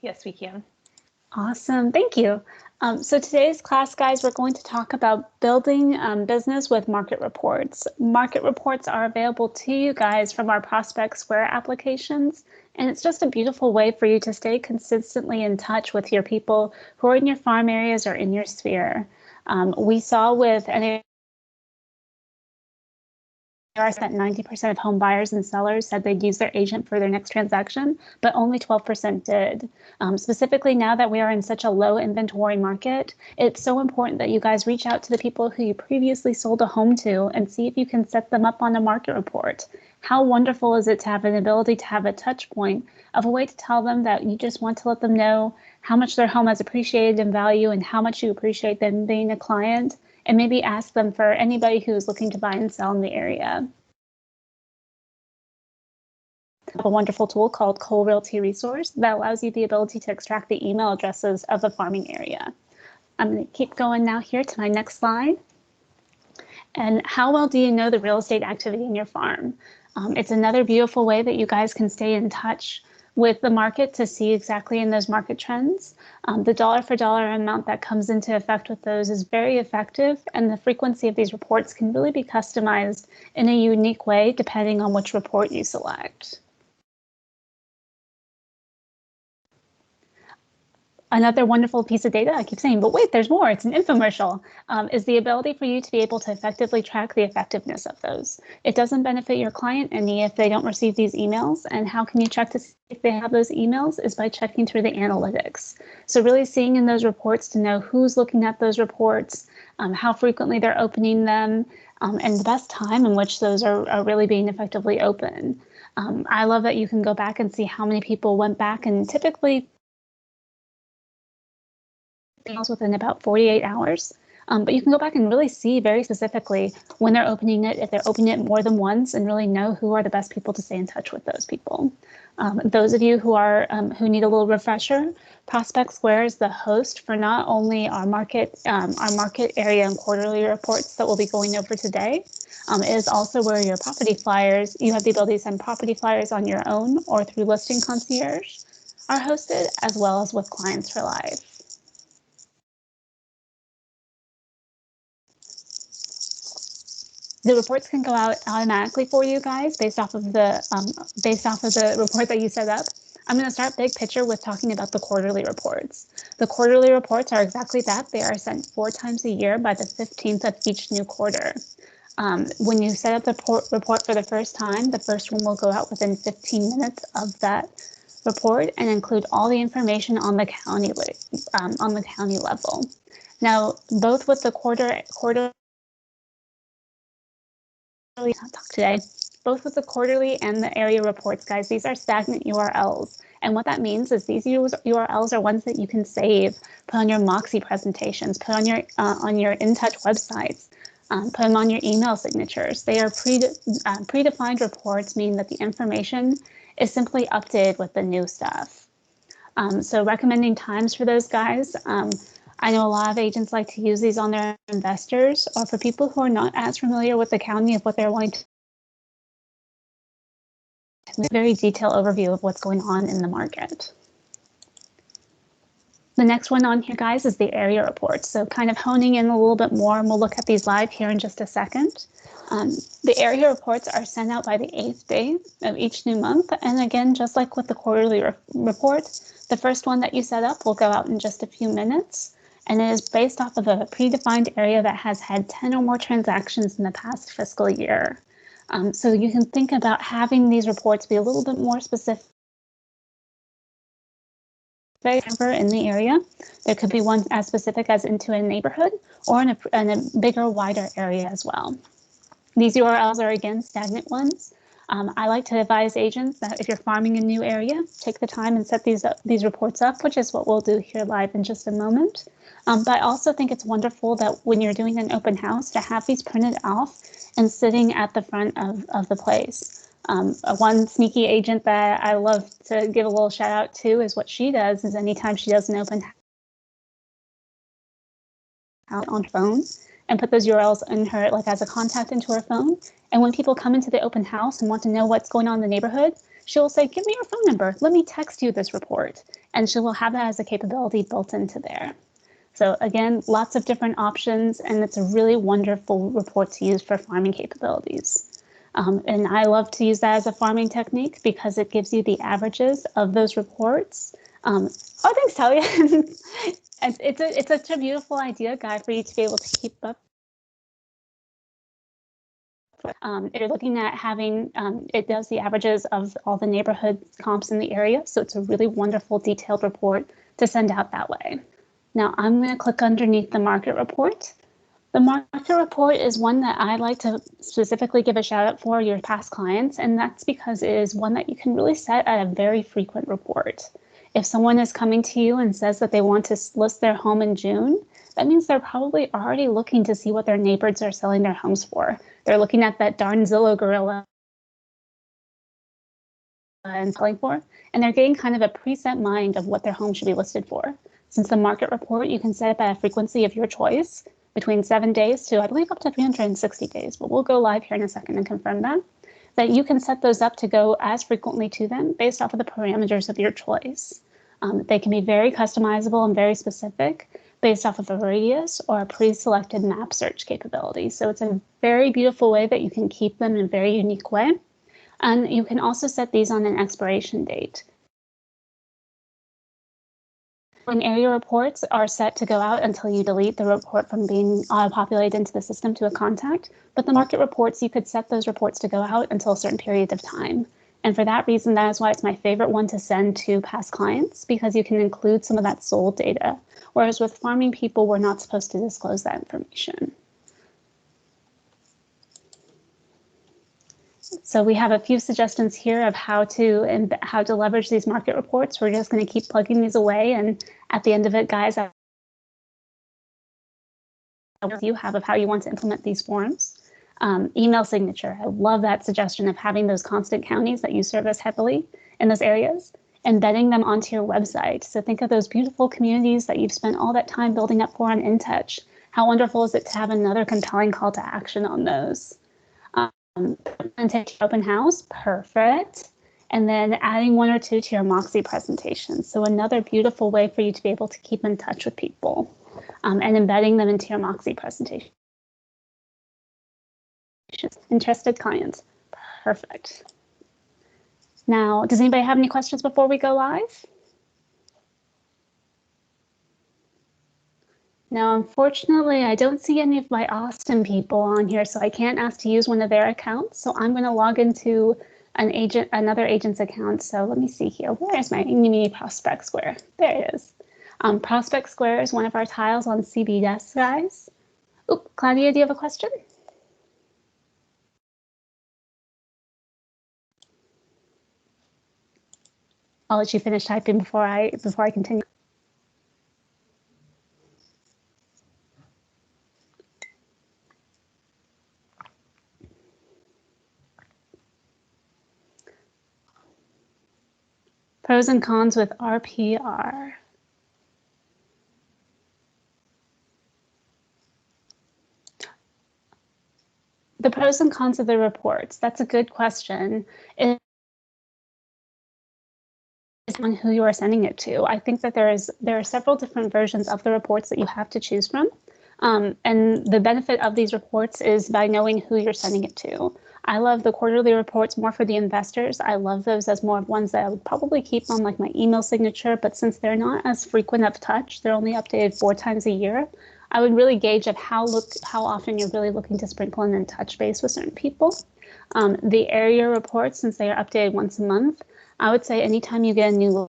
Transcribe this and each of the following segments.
Yes, we can. Awesome, thank you. So today's class, guys, we're going to talk about building business with market reports. Market reports are available to you guys from our Prospect Square applications, and it's just a beautiful way for you to stay consistently in touch with your people who are in your farm areas or in your sphere. We saw with that 90% of home buyers and sellers said they'd use their agent for their next transaction, but only 12% did. Specifically, now that we are in such a low inventory market, it's so important that you guys reach out to the people who you previously sold a home to and see if you can set them up on a market report. How wonderful is it to have an ability to have a touch point of a way to tell them that you just want to let them know how much their home has appreciated in value and how much you appreciate them being a client, and maybe ask them for anybody who is looking to buy and sell in the area. A wonderful tool called Cole Realty Resource that allows you the ability to extract the email addresses of the farming area. I'm going to keep going now here to my next slide. And how well do you know the real estate activity in your farm? It's another beautiful way that you guys can stay in touch with the market to see exactly in those market trends. The dollar for dollar amount that comes into effect with those is very effective, and the frequency of these reports can really be customized in a unique way depending on which report you select. Another wonderful piece of data, I keep saying, but wait, there's more, it's an infomercial, is the ability for you to be able to effectively track the effectiveness of those. It doesn't benefit your client any if they don't receive these emails. And how can you check to see if they have those emails is by checking through the analytics. So really seeing in those reports to know who's looking at those reports, how frequently they're opening them, and the best time in which those are really being effectively open. I love that you can go back and see how many people went back, and typically within about 48 hours. But you can go back and really see very specifically when they're opening it, if they're opening it more than once, and really know who are the best people to stay in touch with those people. Those of you who are who need a little refresher, Prospect Square is the host for not only our market area and quarterly reports that we'll be going over today. It is also where your property flyers, you have the ability to send property flyers on your own or through Listing Concierge, are hosted, as well as with Clients for Life. The reports can go out automatically for you guys based off of the report that you set up. I'm going to start big picture with talking about the quarterly reports. The quarterly reports are exactly that. They are sent 4 times a year by the 15th of each new quarter. When you set up the report for the first time, the first one will go out within 15 minutes of that report and include all the information on the county level. Now, both with the quarterly talk today, both with the quarterly and the area reports, guys, these are stagnant URLs. And what that means is these URLs are ones that you can save, put on your Moxie presentations, put on your InTouch websites, put them on your email signatures. They are predefined reports, meaning that the information is simply updated with the new stuff. So recommending times for those guys. I know a lot of agents like to use these on their investors or for people who are not as familiar with the county of what they're wanting to. Very detailed overview of what's going on in the market. The next one on here, guys, is the area reports. So kind of honing in a little bit more, and we'll look at these live here in just a second. The area reports are sent out by the 8th day of each new month. And again, just like with the quarterly reports, the first one that you set up will go out in just a few minutes. And it is based off of a predefined area that has had 10 or more transactions in the past fiscal year. So you can think about having these reports be a little bit more specific in the area. There could be one as specific as into a neighborhood or in a bigger, wider area as well. These URLs are, again, stagnant ones. I like to advise agents that if you're farming a new area, take the time and set these reports up, which is what we'll do here live in just a moment. But I also think it's wonderful that when you're doing an open house to have these printed off and sitting at the front of the place. One sneaky agent that I love to give a little shout out to is what she does is anytime she does an open house on phone and put those URLs in her, like as a contact into her phone. And when people come into the open house and want to know what's going on in the neighborhood, she'll say, give me your phone number. Let me text you this report. and she will have that as a capability built into there. So again, lots of different options, and it's a really wonderful report to use for farming capabilities. And I love to use that as a farming technique because it gives you the averages of those reports. Oh, thanks, Talia. It's such a beautiful idea, Guy, for you to be able to keep up. If you're looking at having, it does the averages of all the neighborhood comps in the area. So it's a really wonderful detailed report to send out that way. Now I'm going to click underneath the market report. The market report is one that I like to specifically give a shout out for your past clients, and that's because it is one that you can really set at a very frequent report. If someone is coming to you and says that they want to list their home in June, that means they're probably already looking to see what their neighbors are selling their homes for. They're looking at that darn Zillow gorilla and selling for, and they're getting kind of a preset mind of what their home should be listed for. Since the market report, you can set it at a frequency of your choice between 7 days to, I believe, up to 360 days, but we'll go live here in a second and confirm that you can set those up to go as frequently to them based off of the parameters of your choice. They can be very customizable and very specific based off of a radius or a pre-selected map search capability. So it's a very beautiful way that you can keep them in a very unique way. And you can also set these on an expiration date. When area reports are set to go out until you delete the report from being auto-populated into the system to a contact, but the market reports, you could set those reports to go out until a certain period of time. And for that reason, that is why it's my favorite one to send to past clients, because you can include some of that sold data. Whereas with farming people, we're not supposed to disclose that information. So we have a few suggestions here of how to leverage these market reports. We're just going to keep plugging these away, and at the end of it, guys, you have of how you want to implement these forms. Email signature. I love that suggestion of having those constant counties that you service heavily in those areas, embedding them onto your website. So think of those beautiful communities that you've spent all that time building up for on InTouch. How wonderful is it to have another compelling call to action on those? And take your open house, perfect. And then adding 1 or 2 to your Moxie presentation. So another beautiful way for you to be able to keep in touch with people and embedding them into your Moxie presentation. Interested clients, perfect. Now, does anybody have any questions before we go live? Now, unfortunately, I don't see any of my Austin people on here, so I can't ask to use one of their accounts. So I'm going to log into another agent's account. So let me see here. Where is my mini Prospect Square? There it is. Prospect Square is one of our tiles on CB Desk, guys. Oop, Claudia, do you have a question? I'll let you finish typing before I continue. Pros and cons with RPR. The pros and cons of the reports. That's a good question. It is on who you are sending it to. I think that there are several different versions of the reports that you have to choose from. And the benefit of these reports is by knowing who you're sending it to. I love the quarterly reports more for the investors. I love those as more of ones that I would probably keep on like my email signature, but since they're not as frequent of touch, they're only updated 4 times a year, I would really gauge of how often you're really looking to sprinkle in and touch base with certain people. The area reports, since they are updated once a month, I would say anytime you get a new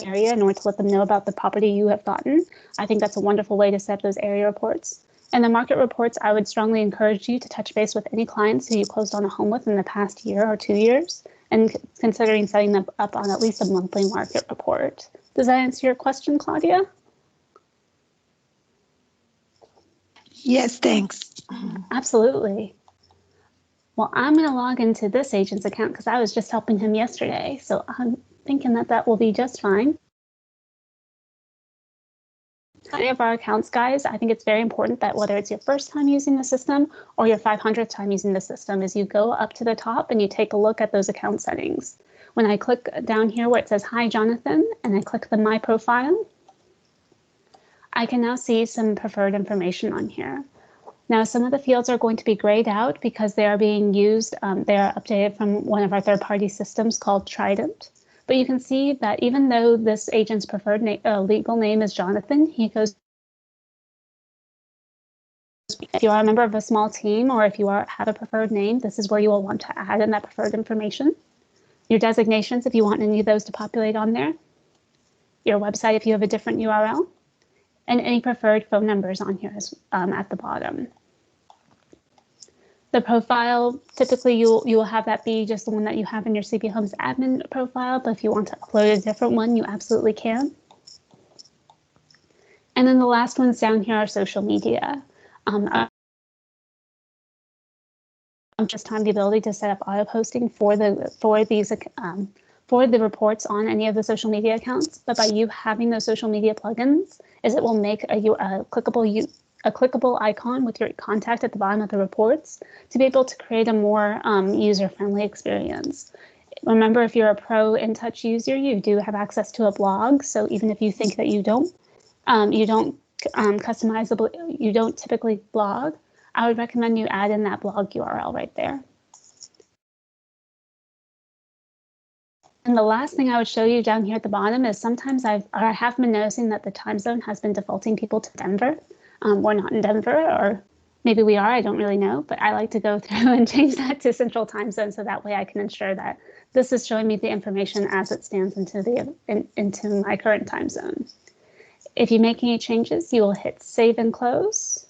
area in order to let them know about the property you have gotten, I think that's a wonderful way to set those area reports. And the market reports, I would strongly encourage you to touch base with any clients who you closed on a home with in the past year or 2 years, and considering setting them up on at least a monthly market report. Does that answer your question, Claudia? Yes, thanks. Absolutely. Well, I'm going to log into this agent's account because I was just helping him yesterday. So I'm thinking that will be just fine. Any of our accounts, guys, I think it's very important that whether it's your first time using the system or your 500th time using the system, is you go up to the top and you take a look at those account settings. When I click down here where it says Hi Jonathan and I click the My Profile, I can now see some preferred information on here. Now, some of the fields are going to be grayed out because they are being used, they are updated from one of our third-party systems called Trident. But you can see that even though this agent's preferred legal name is Jonathan, he goes, if you are a member of a small team or if you have a preferred name, this is where you will want to add in that preferred information. Your designations, if you want any of those to populate on there. Your website, if you have a different URL. And any preferred phone numbers on here at the bottom. The profile, typically you will have that be just the one that you have in your CB Homes admin profile, but if you want to upload a different one, you absolutely can. And then the last ones down here are social media. Just time the ability to set up auto posting for the reports on any of the social media accounts, but by you having those social media plugins, it will make a clickable icon with your contact at the bottom of the reports to be able to create a more user-friendly experience. Remember, if you're a pro InTouch user, you do have access to a blog. So even if you think that you don't customizable, you don't typically blog, I would recommend you add in that blog URL right there. And the last thing I would show you down here at the bottom is sometimes I have been noticing that the time zone has been defaulting people to Denver. We're not in Denver, or maybe we are, I don't really know, but I like to go through and change that to Central Time Zone so that way I can ensure that this is showing me the information as it stands into my current time zone. If you make any changes, you will hit Save and Close,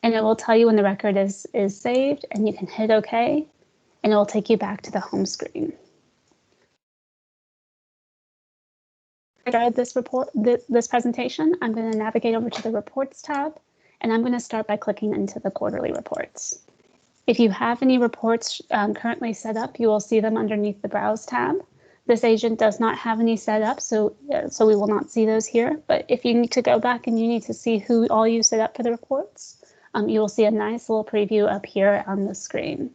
and it will tell you when the record is saved, and you can hit OK, and it will take you back to the home screen. Started this presentation, I'm going to navigate over to the Reports tab, and I'm going to start by clicking into the quarterly reports. If you have any reports currently set up, you will see them underneath the Browse tab. This agent does not have any set up, so we will not see those here. But if you need to go back and you need to see who all you set up for the reports, you will see a nice little preview up here on the screen.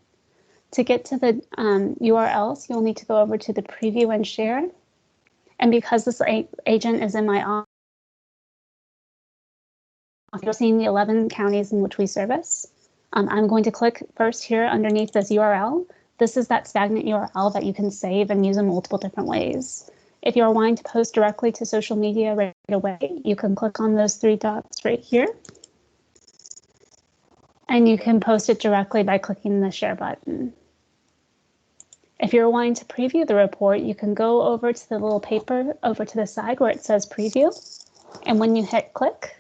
To get to the URLs, you'll need to go over to the Preview and Share. And because this agent is in my office, you're seeing the 11 counties in which we service. I'm going to click first here underneath this URL. This is that stagnant URL that you can save and use in multiple different ways. If you're wanting to post directly to social media right away, you can click on those three dots right here. And you can post it directly by clicking the share button. If you're wanting to preview the report, you can go over to the little paper over to the side where it says preview. And when you hit click,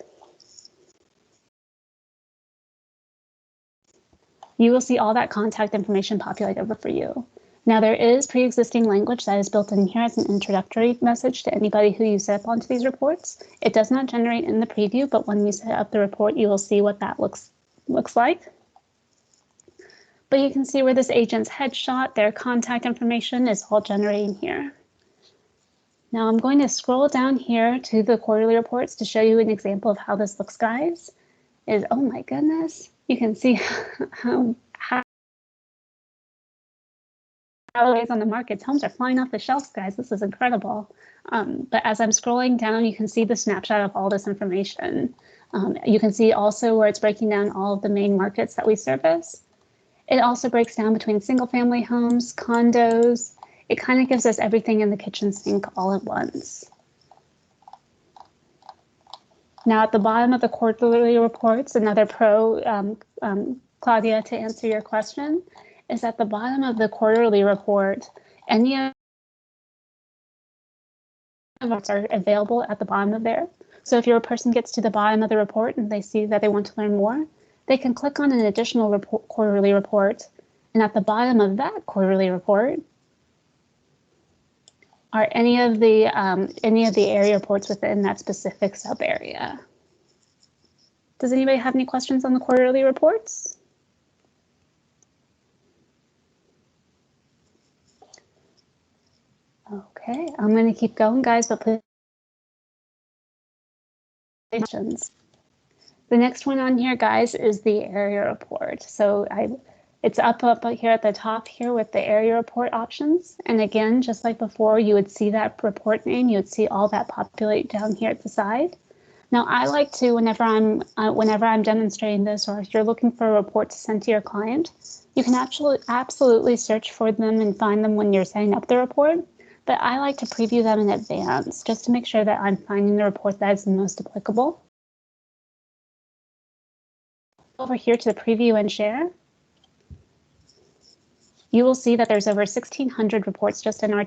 you will see all that contact information populate over for you. Now there is pre-existing language that is built in here as an introductory message to anybody who you set up onto these reports. It does not generate in the preview, but when you set up the report, you will see what that looks like. But you can see where this agent's headshot, their contact information is all generating here. Now I'm going to scroll down here to the quarterly reports to show you an example of how this looks, guys. Oh my goodness, you can see how it is on the markets. Homes are flying off the shelves, guys. This is incredible. But as I'm scrolling down, you can see the snapshot of all this information. You can see also where it's breaking down all of the main markets that we service. It also breaks down between single family homes, condos. It kind of gives us everything in the kitchen sink all at once. Now at the bottom of the quarterly reports, another pro, Claudia, to answer your question, is at the bottom of the quarterly report, any of us are available at the bottom of there. So if your person gets to the bottom of the report and they see that they want to learn more, they can click on an additional quarterly report, and at the bottom of that quarterly report are any of the area reports within that specific sub area. Does anybody have any questions on the quarterly reports? Okay, I'm going to keep going, guys, but please questions. The next one on here, guys, is the area report. So It's up here at the top here with the area report options. And again, just like before, you would see that report name, you would see all that populate down here at the side. Now, I like to, whenever I'm demonstrating this, or if you're looking for a report to send to your client, you can absolutely search for them and find them when you're setting up the report. But I like to preview them in advance just to make sure that I'm finding the report that is the most applicable. Over here to the preview and share, you will see that there's over 1,600 reports just in our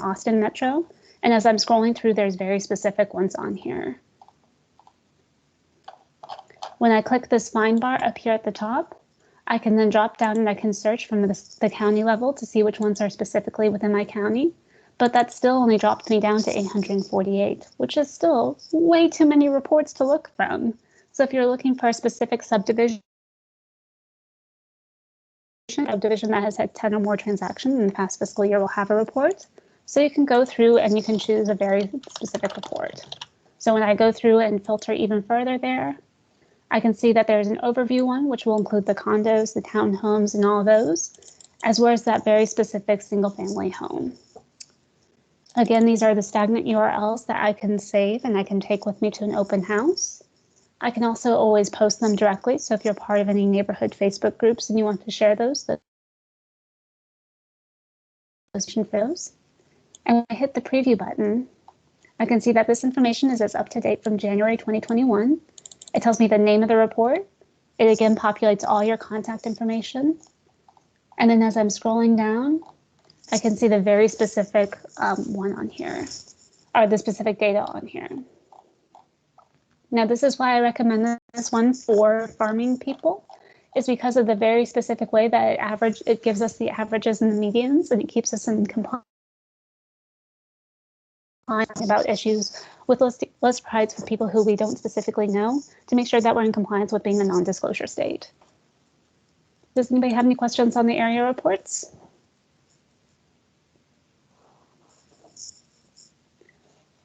Austin Metro. And as I'm scrolling through, there's very specific ones on here. When I click this find bar up here at the top, I can then drop down and I can search from the county level to see which ones are specifically within my county. But that still only dropped me down to 848, which is still way too many reports to look from. So if you're looking for a specific subdivision that has had 10 or more transactions in the past fiscal year will have a report. So you can go through and you can choose a very specific report. So when I go through and filter even further there, I can see that there's an overview one, which will include the condos, the townhomes, and all those, as well as that very specific single family home. Again, these are the stagnant URLs that I can save and I can take with me to an open house. I can also always post them directly. So if you're part of any neighborhood Facebook groups and you want to share those, and when I hit the preview button, I can see that this information is as up to date from January 2021. It tells me the name of the report. It again populates all your contact information. And then as I'm scrolling down, I can see the very specific one on here, or the specific data on here. Now, this is why I recommend this one for farming people, is because of the very specific way that it gives us the averages and the medians, and it keeps us in compliance about issues with list price for people who we don't specifically know, to make sure that we're in compliance with being a non-disclosure state. Does anybody have any questions on the area reports?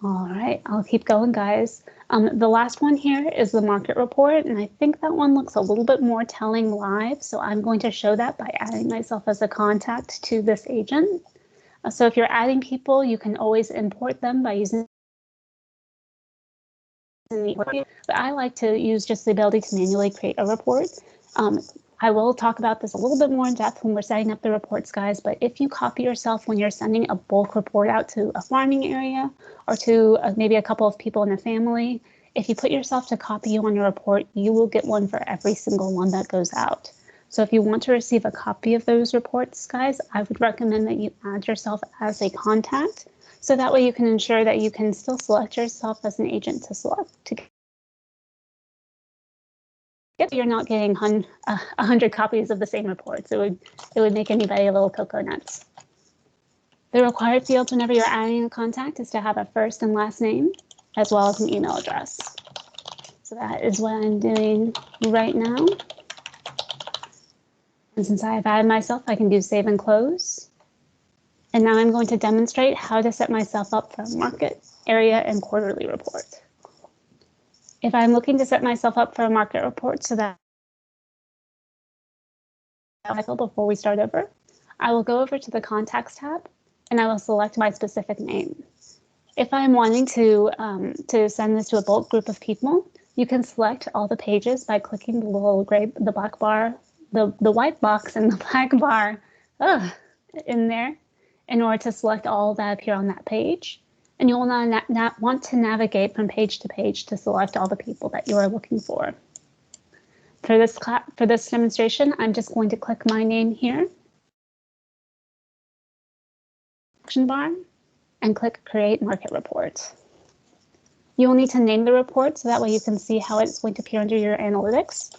All right, I'll keep going, guys. The last one here is the market report, and I think that one looks a little bit more telling live, so I'm going to show that by adding myself as a contact to this agent. So if you're adding people, you can always import them by using but I like to use just the ability to manually create a report. I will talk about this a little bit more in depth when we're setting up the reports, guys, but if you copy yourself when you're sending a bulk report out to a farming area or to maybe a couple of people in a family, if you put yourself to copy you on your report, you will get one for every single one that goes out. So if you want to receive a copy of those reports, guys, I would recommend that you add yourself as a contact. So that way you can ensure that you can still select yourself as an agent to select. If you're not getting 100 copies of the same reports, it would make anybody a little cocoa nuts. The required fields whenever you're adding a contact is to have a first and last name, as well as an email address. So that is what I'm doing right now. And since I have added myself, I can do save and close. And now I'm going to demonstrate how to set myself up for a market, area, and quarterly report. If I'm looking to set myself up for a market report so that before we start over, I will go over to the contacts tab and I will select my specific name. If I'm wanting to send this to a bulk group of people, you can select all the pages by clicking the little the black bar, the white box and the black bar in there in order to select all that appear on that page. And you will not want to navigate from page to page to select all the people that you are looking for. For this demonstration, I'm just going to click my name here, action bar, and click Create Market Report. You will need to name the report so that way you can see how it's going to appear under your analytics.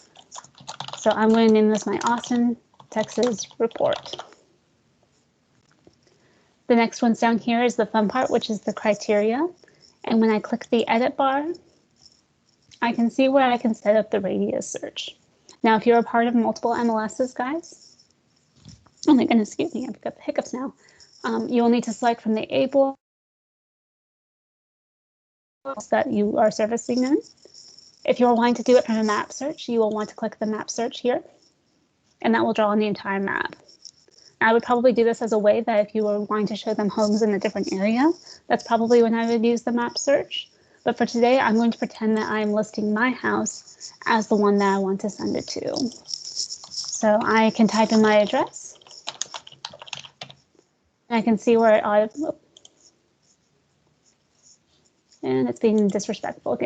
So I'm going to name this my Austin, Texas report. The next one's down here is the fun part, which is the criteria. And when I click the edit bar, I can see where I can set up the radius search. Now, if you're a part of multiple MLSs, guys, oh my goodness, excuse me, I've got the hiccups now. You'll need to select from the able that you are servicing in. If you're wanting to do it from a map search, you will want to click the map search here. and that will draw on the entire map. I would probably do this as a way that if you were wanting to show them homes in a different area, that's probably when I would use the map search. But for today, I'm going to pretend that I'm listing my house as the one that I want to send it to. So I can type in my address. I can see where and it's being disrespectful.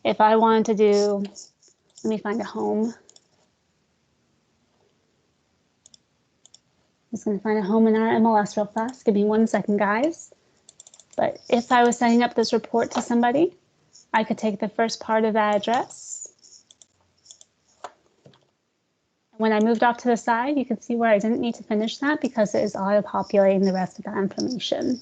If I wanted to do, let me find a home. I'm just going to find a home in our MLS real fast. Give me 1 second, guys. But if I was setting up this report to somebody, I could take the first part of that address. When I moved off to the side, you can see where I didn't need to finish that because it is auto-populating the rest of that information.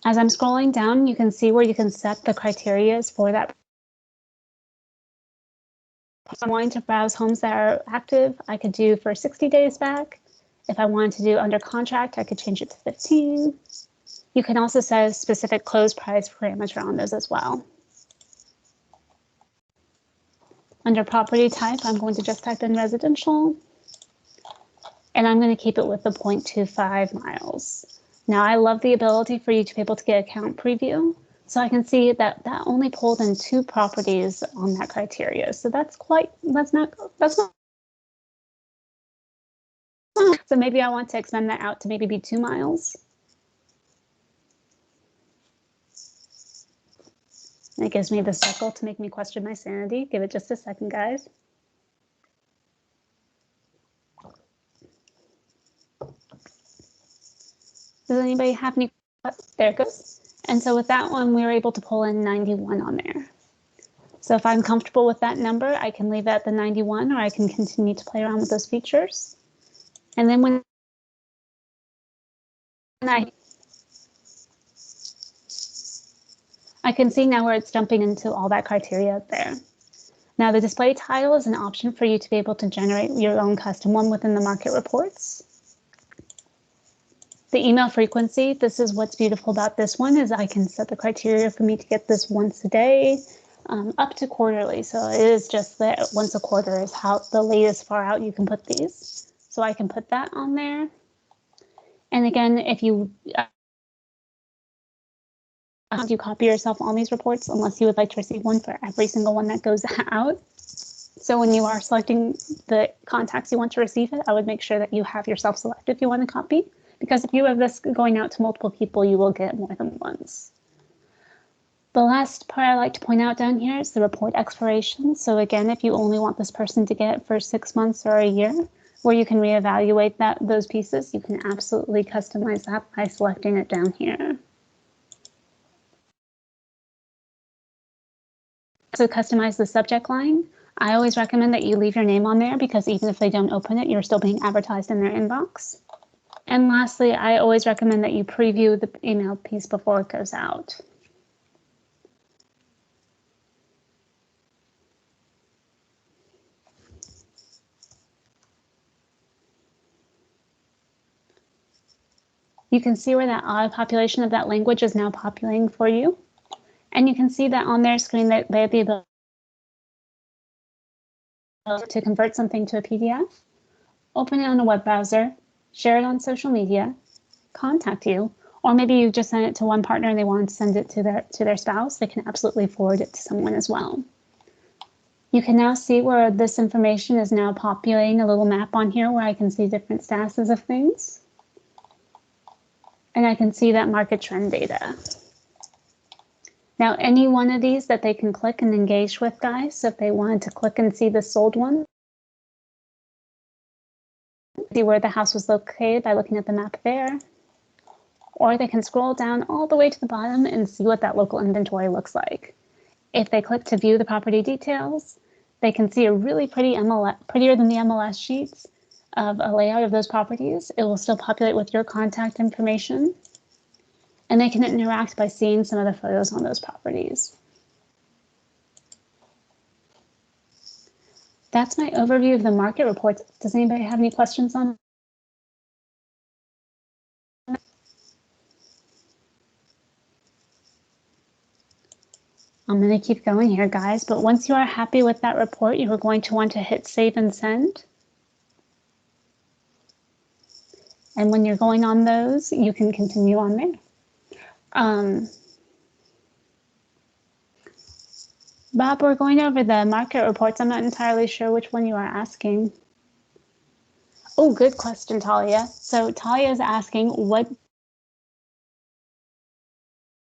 As I'm scrolling down, you can see where you can set the criteria for that. If I'm wanting to browse homes that are active, I could do for 60 days back. If I wanted to do under contract, I could change it to 15. You can also set a specific close price parameter on those as well. Under property type, I'm going to just type in residential, and I'm going to keep it with the 0.25 miles. Now, I love the ability for you to be able to get account preview. So I can see that that only pulled in 2 properties on that criteria. So that's not. So maybe I want to expand that out to maybe be 2 miles. And it gives me the circle to make me question my sanity. Give it just a second, guys. Does anybody have any? There it goes. And so with that one, we were able to pull in 91 on there. So if I'm comfortable with that number, I can leave it at the 91, or I can continue to play around with those features. And then when I can see now where it's dumping into all that criteria up there. Now the display title is an option for you to be able to generate your own custom one within the market reports. The email frequency, this is what's beautiful about this one, is I can set the criteria for me to get this once a day, up to quarterly. So it is just that once a quarter is how the latest far out you can put these. So I can put that on there. And again, if you copy yourself on these reports, unless you would like to receive one for every single one that goes out. So when you are selecting the contacts you want to receive it, I would make sure that you have yourself select if you want to copy. Because if you have this going out to multiple people, you will get more than once. The last part I like to point out down here is the report expiration. So again, if you only want this person to get it for 6 months or a year, where you can reevaluate those pieces, you can absolutely customize that by selecting it down here. So customize the subject line. I always recommend that you leave your name on there because even if they don't open it, you're still being advertised in their inbox. And lastly, I always recommend that you preview the email piece before it goes out. You can see where that auto population of that language is now populating for you. And you can see that on their screen that they have the ability to convert something to a PDF, open it on a web browser, share it on social media, contact you, or maybe you just sent it to one partner and they want to send it to their spouse. They can absolutely forward it to someone as well. You can now see where this information is now populating a little map on here where I can see different statuses of things. And I can see that market trend data. Now, any one of these that they can click and engage with, guys, so if they wanted to click and see the sold one, see where the house was located by looking at the map there, or they can scroll down all the way to the bottom and see what that local inventory looks like. If they click to view the property details, they can see a really pretty MLS, prettier than the MLS sheets of a layout of those properties. It will still populate with your contact information, and they can interact by seeing some of the photos on those properties. That's my overview of the market reports. Does anybody have any questions on I'm going to keep going here, guys, but once you are happy with that report, you are going to want to hit save and send. And when you're going on those, you can continue on there. Bob, we're going over the market reports. I'm not entirely sure which one you are asking. Oh, good question, Talia. So Talia is asking what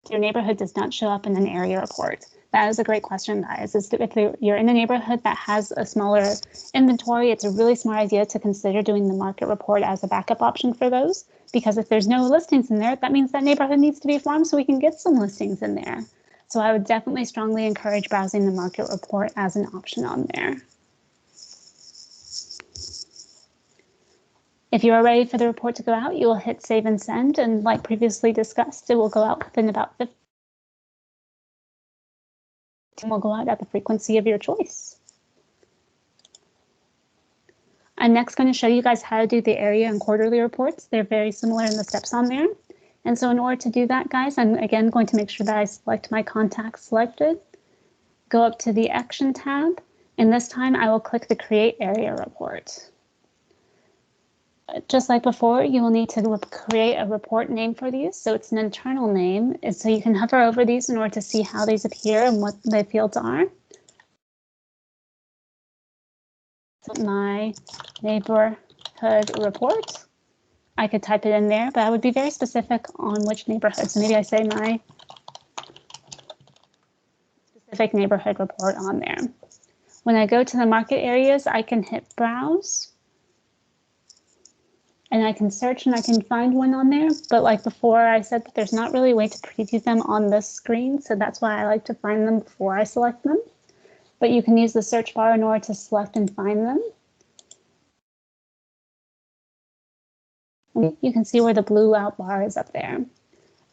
your neighborhood does not show up in an area report. That is a great question, guys. If you're in a neighborhood that has a smaller inventory, it's a really smart idea to consider doing the market report as a backup option for those, because if there's no listings in there, that means that neighborhood needs to be farmed so we can get some listings in there. So I would definitely strongly encourage browsing the market report as an option on there. If you are ready for the report to go out, you will hit save and send, and like previously discussed, it will go out within about 15. Will go out at the frequency of your choice. I'm next going to show you guys how to do the area and quarterly reports. They're very similar in the steps on there. And so in order to do that, guys, I'm again going to make sure that I select my contacts selected, go up to the Action tab, and this time I will click the Create Area Report. Just like before, you will need to create a report name for these. So it's an internal name. So you can hover over these in order to see how these appear and what the fields are. My neighborhood report. I could type it in there, but I would be very specific on which neighborhood. So maybe I say my specific neighborhood report on there. When I go to the market areas, I can hit browse. And I can search and I can find one on there. But like before, I said that there's not really a way to preview them on this screen. So that's why I like to find them before I select them. But you can use the search bar in order to select and find them. You can see where the blue out bar is up there.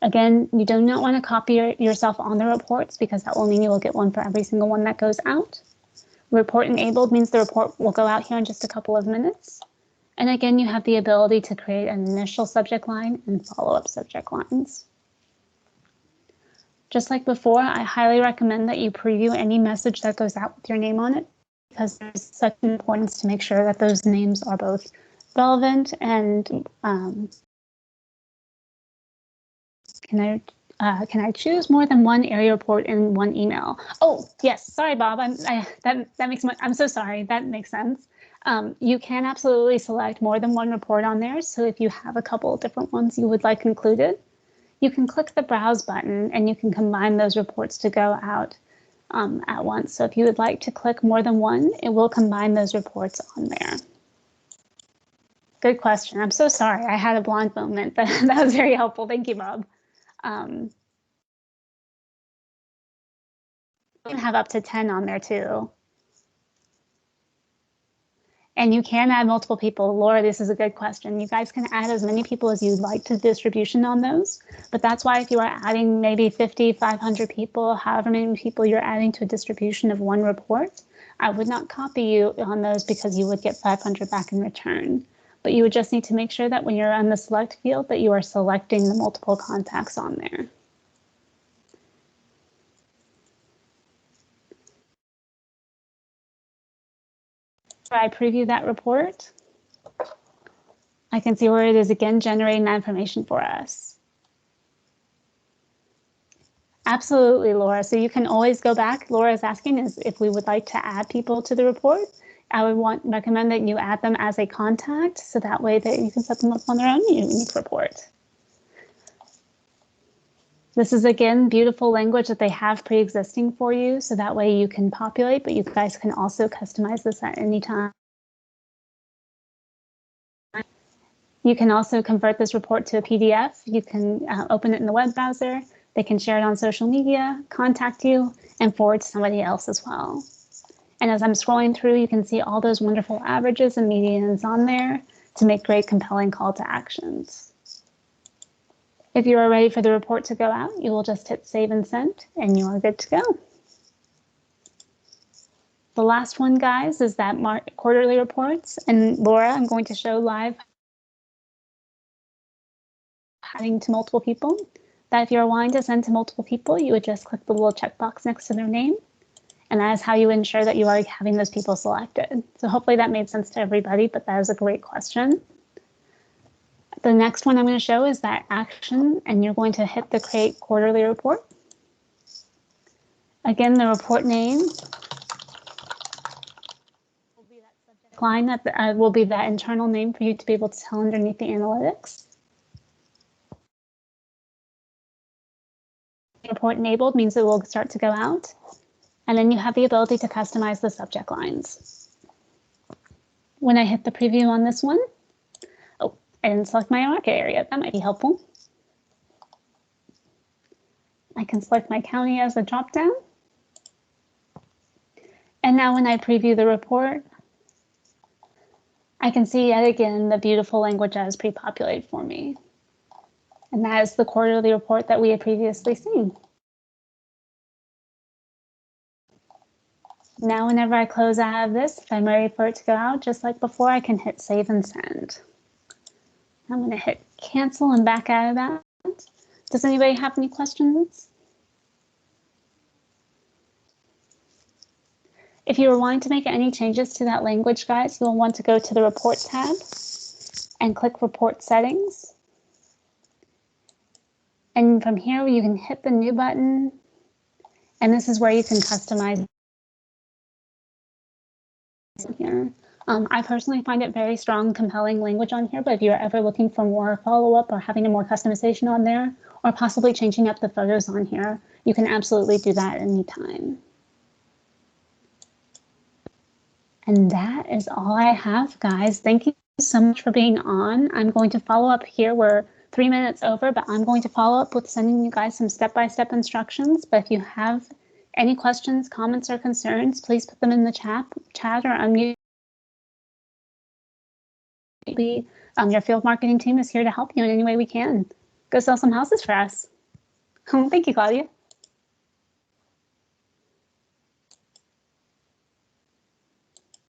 Again, you do not want to copy yourself on the reports because that will mean you will get one for every single one that goes out. Report enabled means the report will go out here in just a couple of minutes. And again, you have the ability to create an initial subject line and follow-up subject lines. Just like before, I highly recommend that you preview any message that goes out with your name on it, because there's such an importance to make sure that those names are both relevant and can I choose more than one area report in one email? Oh, yes. Sorry, Bob. I'm so sorry. That makes sense. You can absolutely select more than one report on there. So if you have a couple of different ones you would like included, you can click the browse button and you can combine those reports to go out at once. So if you would like to click more than one, it will combine those reports on there. Good question. I'm so sorry. I had a blonde moment, but that was very helpful. Thank you, Bob. You can have up to 10 on there too. And you can add multiple people. Laura, this is a good question. You guys can add as many people as you'd like to distribution on those. But that's why if you are adding maybe 50, 500 people, however many people you're adding to a distribution of one report, I would not copy you on those because you would get 500 back in return. But you would just need to make sure that when you're on the select field that you are selecting the multiple contacts on there. I preview that report, I can see where it is again generating that information for us. Absolutely, Laura. So you can always go back. Laura is asking is if we would like to add people to the report. I would recommend that you add them as a contact, so that way that you can set them up on their own unique report. This is, again, beautiful language that they have pre-existing for you, so that way you can populate, but you guys can also customize this at any time. You can also convert this report to a PDF. You can open it in the web browser. They can share it on social media, contact you, and forward to somebody else as well. And as I'm scrolling through, you can see all those wonderful averages and medians on there to make great, compelling call to actions. If you are ready for the report to go out, you will just hit save and send, and you are good to go. The last one, guys, is that quarterly reports. And Laura, I'm going to show live adding to multiple people. that if you're wanting to send to multiple people, you would just click the little checkbox next to their name. And that is how you ensure that you are having those people selected. So hopefully that made sense to everybody, but that is a great question. The next one I'm going to show is that action, and you're going to hit the create quarterly report. Again, the report name will be that subject line that will be that internal name for you to be able to tell underneath the analytics. Report enabled means it will start to go out. And then you have the ability to customize the subject lines. When I hit the preview on this one, oh, I didn't select my market area. That might be helpful. I can select my county as a dropdown. And now when I preview the report, I can see yet again the beautiful language that is pre-populated for me. And that is the quarterly report that we had previously seen. Now, whenever I close out of this, if I'm ready for it to go out, just like before, I can hit save and send. I'm going to hit cancel and back out of that. Does anybody have any questions? If you were wanting to make any changes to that language, guys, you'll want to go to the report tab and click report settings. And from here, you can hit the new button. And this is where you can customize here. I personally find it very strong, compelling language on here, but if you're ever looking for more follow-up or having a more customization on there, or possibly changing up the photos on here, you can absolutely do that anytime. And that is all I have, guys. Thank you so much for being on. I'm going to follow up here. We're 3 minutes over, but I'm going to follow up with sending you guys some step-by-step instructions. But if you have any questions, comments, or concerns, please put them in the chat or unmute. Your field marketing team is here to help you in any way we can. Go sell some houses for us. Thank you, Claudia.